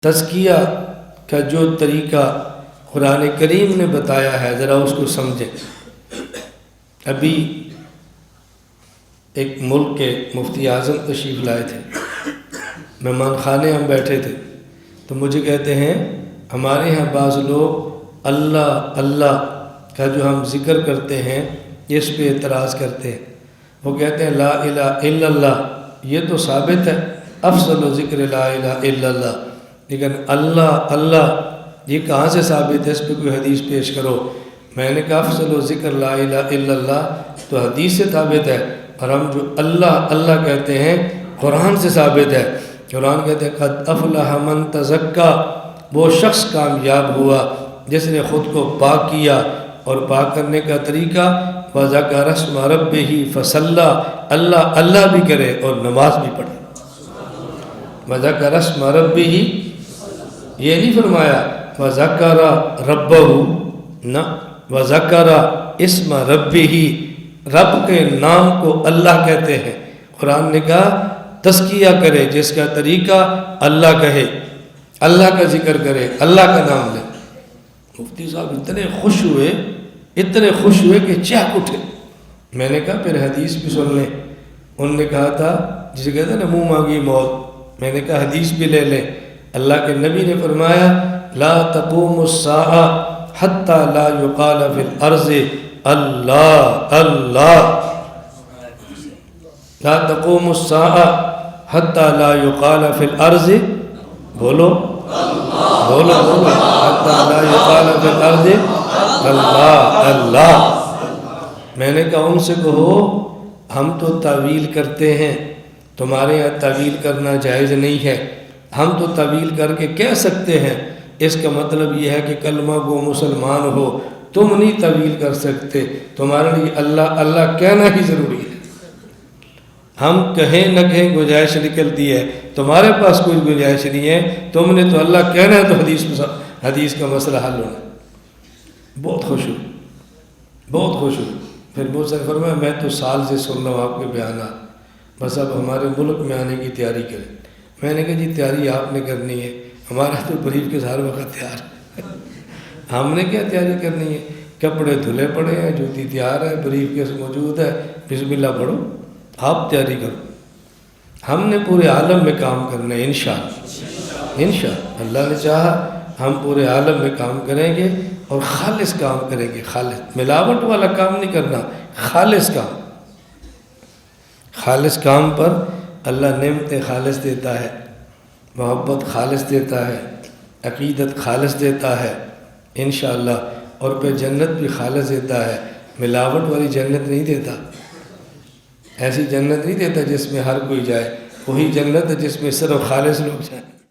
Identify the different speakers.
Speaker 1: تزکیہ کا جو طریقہ قرآن کریم نے بتایا ہے ذرا اس کو سمجھیں۔ ابھی ایک ملک کے مفتی اعظم تشریف لائے تھے، مہمان خانے ہم بیٹھے تھے، تو مجھے کہتے ہیں ہمارے ہاں بعض لوگ اللہ اللہ کا جو ہم ذکر کرتے ہیں اس پہ اعتراض کرتے ہیں۔ وہ کہتے ہیں لا الہ الا اللہ یہ تو ثابت ہے، افضل ذکر لا الہ الا اللہ، لیکن اللہ اللہ یہ کہاں سے ثابت ہے؟ اس پہ کوئی حدیث پیش کرو۔ میں نے کہا افضل ذکر لا الہ الا اللہ تو حدیث سے ثابت ہے، اور ہم جو اللہ اللہ کہتے ہیں قرآن سے ثابت ہے۔ قرآن کہتے ہیں قد افلح من تزکا، وہ شخص کامیاب ہوا جس نے خود کو پاک کیا، اور پاک کرنے کا طریقہ وَذَكَرَ اسْمَ رَبِّهِ فَصَلَّى، اللہ اللہ بھی کرے اور نماز بھی پڑھے۔ وَذَكَرَ اسْمَ رَبِّهِ یہ نہیں فرمایا وَذَكَرَ رَبَّهُ، نہ وَذَكَرَ اسْمَ رَبِّهِ، رب کے نام کو اللہ کہتے ہیں۔ قرآن نے کہا تزکیہ کرے جس کا طریقہ اللہ کہے، اللہ کا ذکر کرے، اللہ کا نام لے۔ مفتی صاحب اتنے خوش ہوئے کہ چہک اٹھے۔ میں نے کہا پھر حدیث بھی سن لیں۔ انہوں نے کہا تھا جسے کہتے ہیں نا منہ مانگی موت، میں نے کہا حدیث بھی لے لیں۔ اللہ کے نبی نے فرمایا لا تقوم الساعہ حتی لا یقال فی الارض اللہ اللہ، لا تقوم الساعہ حتی لا یقال فی الارض، بولو بولو بولو، حتی لا یقال فی الارض اللہ اللہ۔ میں نے کہا ان سے کہو ہم تو تعویل کرتے ہیں، تمہارے یہاں تعویل کرنا جائز نہیں ہے، ہم تو تعویل کر کے کہہ سکتے ہیں، اس کا مطلب یہ ہے کہ کلمہ گو مسلمان ہو، تم نہیں تعویل کر سکتے، تمہارے لیے اللہ اللہ کہنا ہی ضروری ہے۔ ہم کہیں نہ کہیں گنجائش نکلتی ہے، تمہارے پاس کوئی گنجائش نہیں ہے، تم نے تو اللہ کہنا ہے، تو حدیث کا مسئلہ حل ہونا۔ بہت خوش ہوں، بہت خوش ہوں۔ پھر بہت سے فرمایا میں تو سال سے سن رہا ہوں آپ کے بیانات، بس اب ہمارے ملک میں آنے کی تیاری کریں۔ میں نے کہا جی تیاری آپ نے کرنی ہے، ہمارا تو بریف کے سارے وقت تیار ہے، ہم نے کیا تیاری کرنی ہے؟ کپڑے دھلے پڑے ہیں، جوتی تیار ہے، بریف کیس موجود ہے، بسم اللہ پڑھو، آپ تیاری کرو۔ ہم نے پورے عالم میں کام کرنا ہے انشاءاللہ، انشاءاللہ اللہ نے چاہا ہم پورے عالم میں کام کریں گے، اور خالص کام کریں گے، خالص، ملاوٹ والا کام نہیں کرنا، خالص کام۔ خالص کام پر اللہ نعمتیں خالص دیتا ہے، محبت خالص دیتا ہے، عقیدت خالص دیتا ہے انشاءاللہ، اور پھر جنت بھی خالص دیتا ہے، ملاوٹ والی جنت نہیں دیتا۔ ایسی جنت نہیں دیتا جس میں ہر کوئی جائے، وہی جنت ہے جس میں صرف خالص لوگ جائیں۔